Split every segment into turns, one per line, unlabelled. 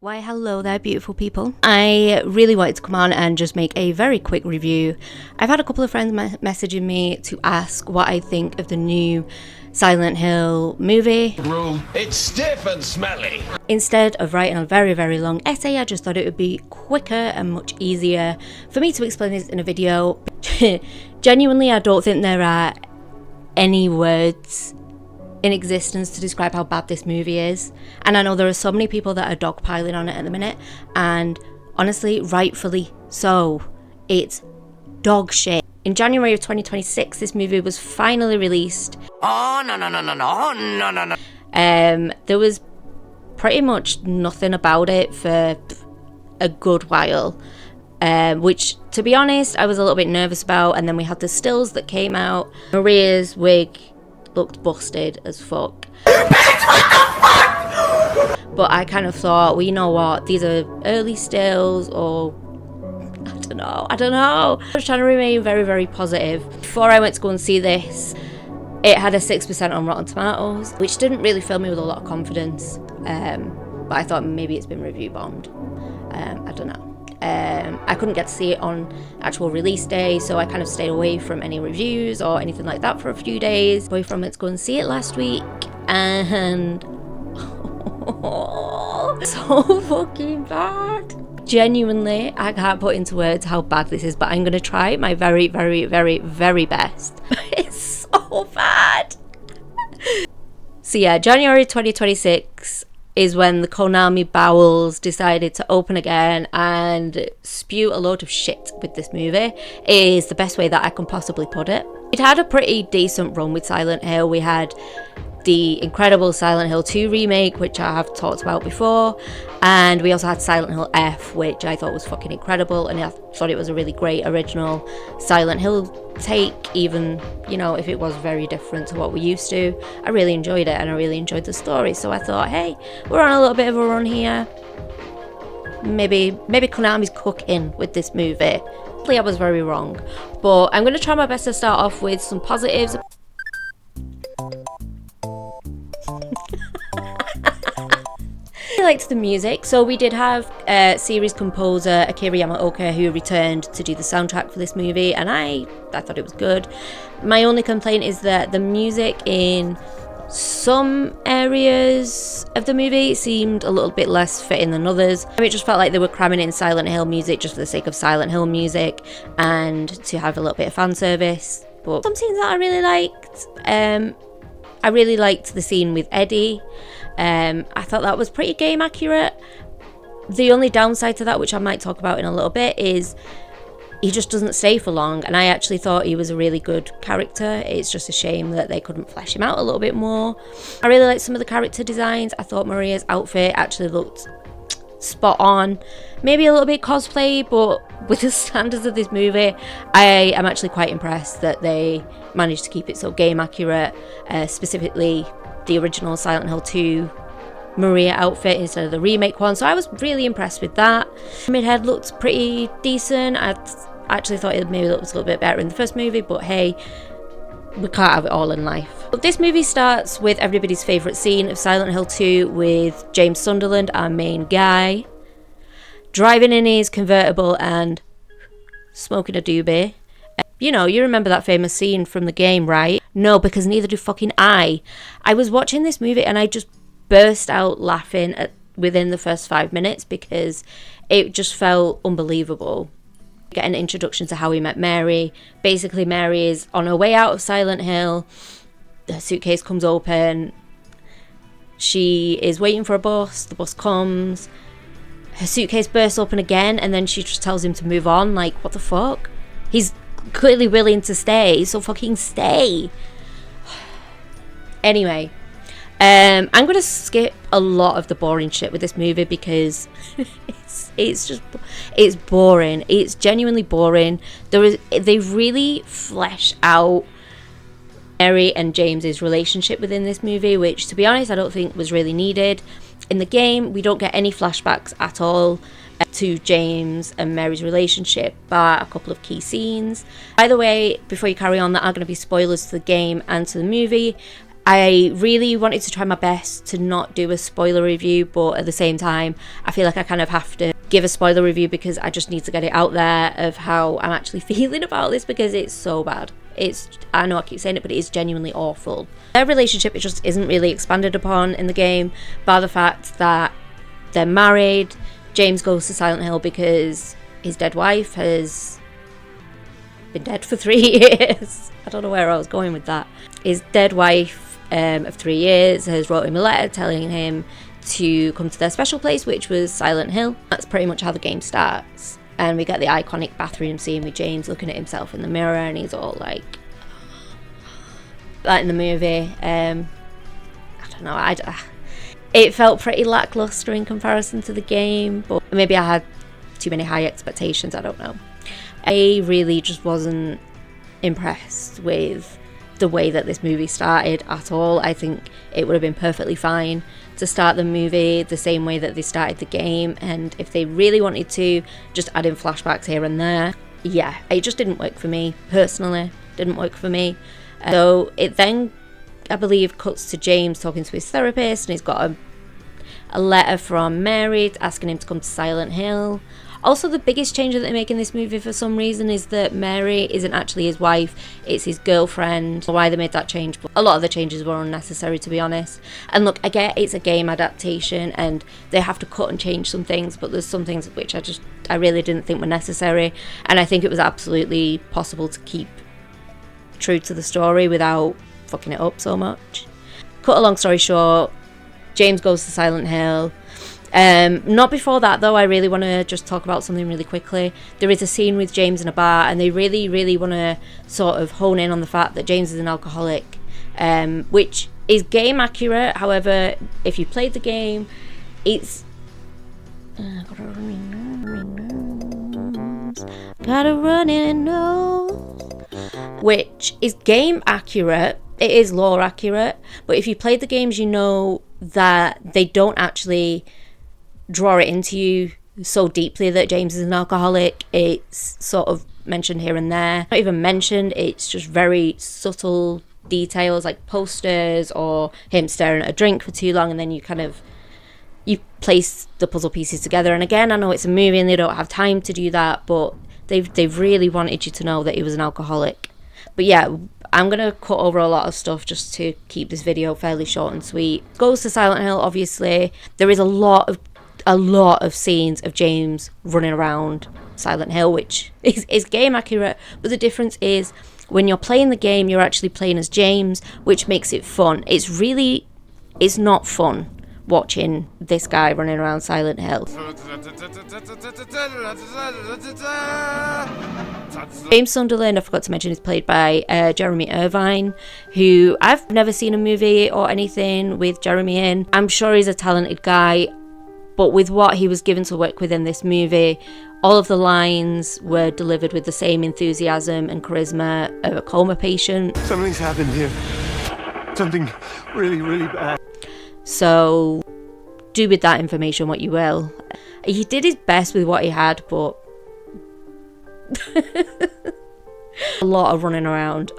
Why hello there beautiful people. I really wanted to come on and just make a very quick review. I've had a couple of friends messaging me to ask what I think of the new Silent Hill movie.
It's stiff and smelly.
Instead of writing a very long essay, I just thought it would be quicker and much easier for me to explain this in a video. Genuinely, I don't think there are any words in existence to describe how bad this movie is, and I know there are so many people that are dogpiling on it at the minute, and honestly, rightfully so. It's dog shit. In January of 2026, this movie was finally released. No. There was pretty much nothing about it for a good while, which, to be honest, I was a little bit nervous about. And then we had the stills that came out. Maria's wig looked busted as fuck. But I kind of thought, well, you know what, these are early stills, or I don't know. I was trying to remain very positive. Before I went to go and see this, it had a 6% on Rotten Tomatoes, which didn't really fill me with a lot of confidence. But I thought maybe it's been review bombed. I don't know. I couldn't get to see it on actual release day, so I kind of stayed away from any reviews or anything like that for a few days. Boyfriend went to go and see it last week, and so fucking bad. Genuinely, I can't put into words how bad this is, but I'm gonna try my very best. It's so bad. So yeah, January 2026 is when the Konami bowels decided to open again and spew a load of shit with this movie, is the best way that I can possibly put it. It had a pretty decent run with Silent Hill. We had the incredible Silent Hill 2 remake, which I have talked about before, and we also had Silent Hill F, which I thought was fucking incredible, and I thought it was a really great original Silent Hill take, even, you know, if it was very different to what we used to. I really enjoyed it, and I really enjoyed the story, so I thought, hey, we're on a little bit of a run here. Maybe Konami's cooking with this movie. I was very wrong, but I'm going to try my best to start off with some positives. I liked the music. So we did have series composer Akira Yamaoka, who returned to do the soundtrack for this movie, and I thought it was good. My only complaint is that the music in some areas of the movie seemed a little bit less fitting than others. It just felt like they were cramming in Silent Hill music just for the sake of Silent Hill music and to have a little bit of fan service. But some scenes that I really liked. I really liked the scene with Eddie. I thought that was pretty game accurate. The only downside to that, which I might talk about in a little bit, is he just doesn't stay for long, and I actually thought he was a really good character. It's just a shame that they couldn't flesh him out a little bit more. I really liked some of the character designs. I thought Maria's outfit actually looked spot on. Maybe a little bit cosplay, but with the standards of this movie, I am actually quite impressed that they managed to keep it so game accurate, specifically the original Silent Hill 2 Maria outfit instead of the remake one, so I was really impressed with that. Midhead looked pretty decent. I actually thought it maybe looked a little bit better in the first movie, but hey, we can't have it all in life. But this movie starts with everybody's favourite scene of Silent Hill 2 with James Sunderland, our main guy, driving in his convertible and smoking a doobie. You know, you remember that famous scene from the game, right? No, because neither do fucking I. I was watching this movie and I just burst out laughing within the first 5 minutes because it just felt unbelievable. Get an introduction to how we met Mary. Basically, Mary is on her way out of Silent Hill. Her suitcase comes open. She is waiting for a bus. The bus comes. Her suitcase bursts open again, and then she just tells him to move on. Like, what the fuck? He's clearly willing to stay, so fucking stay. Anyway, I'm gonna skip a lot of the boring shit with this movie because it's boring. It's genuinely boring. They really flesh out Mary and James's relationship within this movie, which, to be honest, I don't think was really needed. In the game, we don't get any flashbacks at all to James and Mary's relationship, but a couple of key scenes. By the way, before you carry on, there are going to be spoilers to the game and to the movie. I really wanted to try my best to not do a spoiler review, but at the same time, I feel like I kind of have to give a spoiler review because I just need to get it out there of how I'm actually feeling about this, because it's so bad. I know I keep saying it, but it is genuinely awful. Their relationship, it just isn't really expanded upon in the game, by the fact that they're married. James goes to Silent Hill because his dead wife has been dead for 3 years. I don't know where I was going with that. His dead wife of 3 years has wrote him a letter telling him to come to their special place, which was Silent Hill. That's pretty much how the game starts. And we get the iconic bathroom scene with James looking at himself in the mirror, and he's all like that in the movie. I don't know, it felt pretty lackluster in comparison to the game, but maybe I had too many high expectations, I don't know. I really just wasn't impressed with the way that this movie started at all. I think it would have been perfectly fine to start the movie the same way that they started the game, and if they really wanted to, just add in flashbacks here and there. Yeah, it just didn't work for me, personally. Didn't work for me. So it then, I believe, cuts to James talking to his therapist, and he's got a letter from Mary asking him to come to Silent Hill. Also, the biggest change that they make in this movie for some reason is that Mary isn't actually his wife, it's his girlfriend. Why they made that change, but a lot of the changes were unnecessary, to be honest. And look, I get it's a game adaptation and they have to cut and change some things, but there's some things which I really didn't think were necessary, and I think it was absolutely possible to keep true to the story without fucking it up so much. Cut a long story short, James goes to Silent Hill. Not before that though, I really want to just talk about something really quickly. There is a scene with James in a bar, and they really want to sort of hone in on the fact that James is an alcoholic, which is game accurate. However, if you played the game, it's gotta run in nose, which is game accurate. It is lore accurate, but if you played the games, you know that they don't actually draw it into you so deeply that James is an alcoholic. It's sort of mentioned here and there. Not even mentioned, it's just very subtle details like posters or him staring at a drink for too long, and then you place the puzzle pieces together. And again, I know it's a movie and they don't have time to do that, but they've really wanted you to know that he was an alcoholic. But yeah, I'm going to cut over a lot of stuff just to keep this video fairly short and sweet. Goes to Silent Hill, obviously. There is a lot of scenes of James running around Silent Hill, which is game accurate, but the difference is when you're playing the game, you're actually playing as James, which makes it fun. It's not fun watching this guy running around Silent Hill. James Sunderland, I forgot to mention, is played by Jeremy Irvine, who I've never seen a movie or anything with Jeremy in. I'm sure he's a talented guy, but with what he was given to work with in this movie, all of the lines were delivered with the same enthusiasm and charisma of a coma patient.
Something's happened here. Something really bad.
So do with that information what you will. He did his best with what he had, but a lot of running around.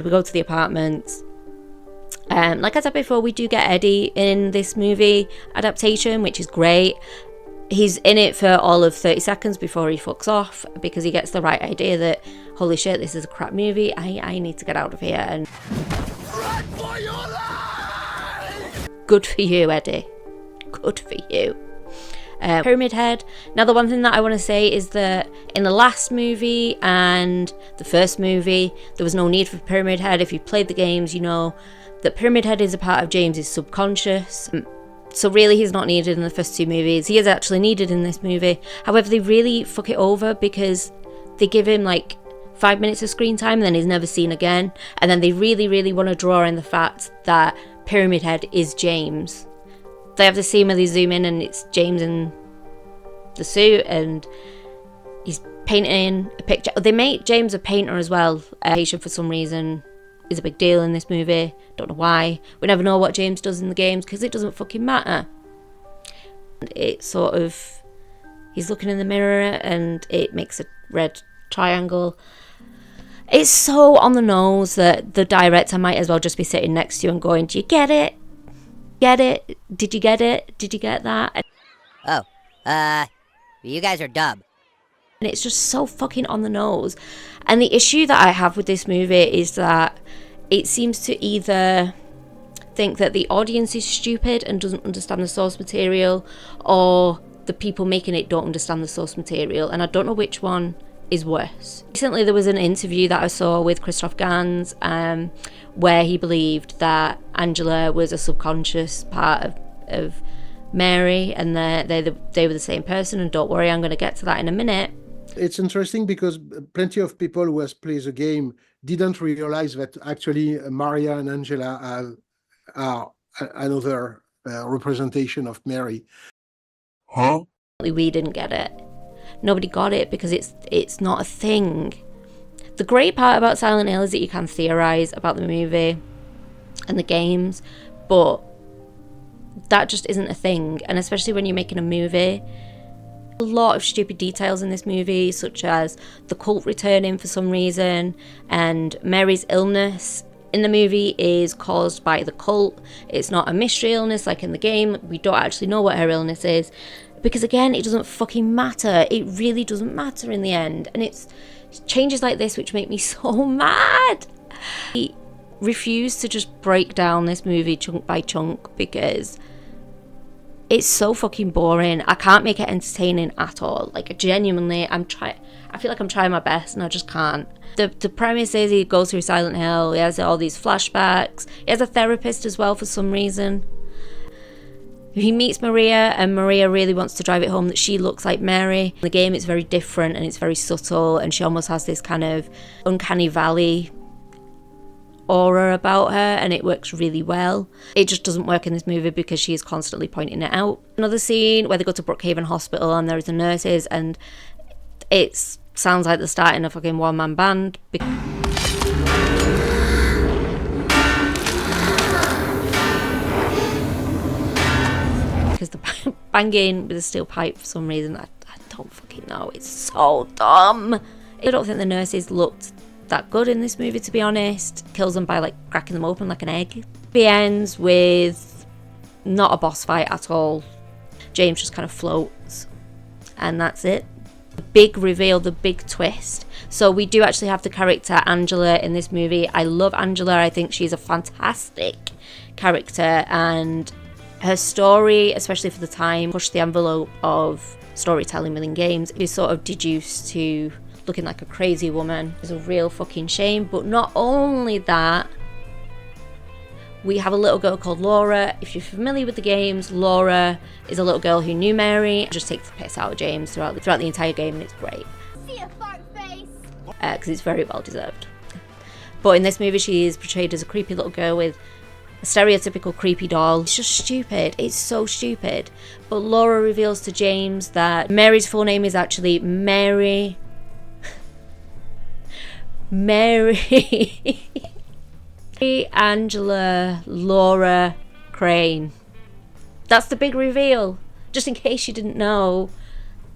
We go to the apartments. Like I said before, we do get Eddie in this movie adaptation, which is great. He's in it for all of 30 seconds before he fucks off, because he gets the right idea that, holy shit, this is a crap movie. I need to get out of here. And
Run for your life!
Good for you, Eddie. Good for you. Pyramid Head. Now, the one thing that I want to say is that in the last movie and the first movie, there was no need for Pyramid Head. If you played the games, you know that Pyramid Head is a part of James's subconscious. So really, he's not needed in the first two movies. He is actually needed in this movie. However, they really fuck it over because they give him like 5 minutes of screen time and then he's never seen again. And then they really want to draw in the fact that Pyramid Head is James. They have the scene where they zoom in and it's James in the suit and he's painting a picture. They make James a painter as well. For some reason is a big deal in this movie. Don't know why. We never know what James does in the games because it doesn't fucking matter. It's sort of, he's looking in the mirror and it makes a red triangle. It's so on the nose that the director might as well just be sitting next to you and going, do you get it? Get it? Did you get it? Did you get that?
Oh, you guys are dumb.
And it's just so fucking on the nose. And the issue that I have with this movie is that it seems to either think that the audience is stupid and doesn't understand the source material, or the people making it don't understand the source material, and I don't know which one is worse. Recently there was an interview that I saw with Christoph Gans where he believed that Angela was a subconscious part of Mary, and they were the same person, and don't worry, I'm going to get to that in a minute.
It's interesting because plenty of people who has played the game didn't realize that actually Maria and Angela are another representation of Mary.
Huh?
We didn't get it. Nobody got it because it's not a thing. The great part about Silent Hill is that you can theorize about the movie and the games, but that just isn't a thing. And especially when you're making a movie, a lot of stupid details in this movie, such as the cult returning for some reason, and Mary's illness in the movie is caused by the cult. It's not a mystery illness like in the game. We don't actually know what her illness is, because again, it doesn't fucking matter. It really doesn't matter in the end. And it's changes like this which make me so mad. He refused to just break down this movie chunk by chunk because it's so fucking boring. I can't make it entertaining at all. Like, genuinely, I feel like I'm trying my best and I just can't. The premise is he goes through Silent Hill, he has all these flashbacks, he has a therapist as well for some reason. He meets Maria, and Maria really wants to drive it home that she looks like Mary. In the game, it's very different and it's very subtle, and she almost has this kind of uncanny valley aura about her, and it works really well. It just doesn't work in this movie because she is constantly pointing it out. Another scene where they go to Brookhaven Hospital and there's the nurses, and it sounds like they're starting a fucking one-man band. Because they're banging with a steel pipe for some reason. I don't fucking know. It's so dumb. I don't think the nurses looked that good in this movie, to be honest. Kills them by like cracking them open like an egg. It ends with not a boss fight at all. James just kind of floats, and that's it. The big reveal, the big twist. So we do actually have the character Angela in this movie. I love Angela. I think she's a fantastic character, and her story, especially for the time, pushed the envelope of storytelling within games. She's sort of deduced to looking like a crazy woman. It's a real fucking shame. But not only that, we have a little girl called Laura. If you're familiar with the games, Laura is a little girl who knew Mary. Just takes the piss out of James throughout the entire game, and it's great.
See a fart face.
Because it's very well deserved. But in this movie, she is portrayed as a creepy little girl with a stereotypical creepy doll. It's just stupid. It's so stupid. But Laura reveals to James that Mary's full name is actually Mary Angela Laura Crane. That's the big reveal. Just in case you didn't know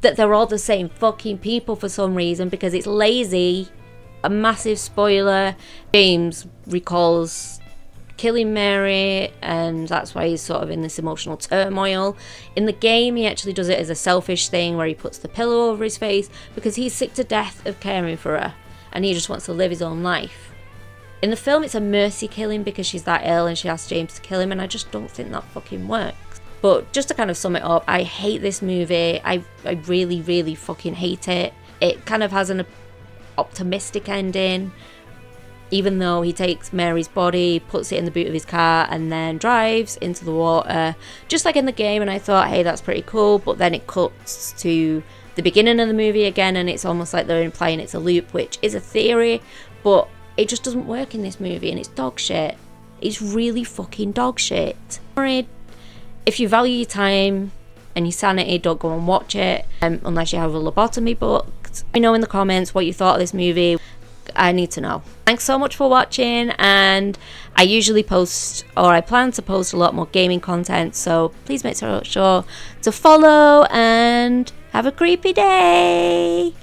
that they're all the same fucking people for some reason, because it's lazy. A massive spoiler. James recalls killing Mary, and that's why he's sort of in this emotional turmoil. In the game, he actually does it as a selfish thing where he puts the pillow over his face because he's sick to death of caring for her and he just wants to live his own life. In the film, it's a mercy killing because she's that ill and she asks James to kill him, and I just don't think that fucking works. But just to kind of sum it up, I hate this movie. I really, really fucking hate it. It kind of has an optimistic ending, even though he takes Mary's body, puts it in the boot of his car, and then drives into the water, just like in the game. And I thought, hey, that's pretty cool. But then it cuts to the beginning of the movie again, and it's almost like they're implying it's a loop, which is a theory, but it just doesn't work in this movie, and it's dog shit. It's really fucking dog shit. If you value your time and your sanity, don't go and watch it, unless you have a lobotomy booked. Let me know in the comments what you thought of this movie. I need to know. Thanks so much for watching, and I usually post, or I plan to post, a lot more gaming content, so please make sure to follow and have a creepy day.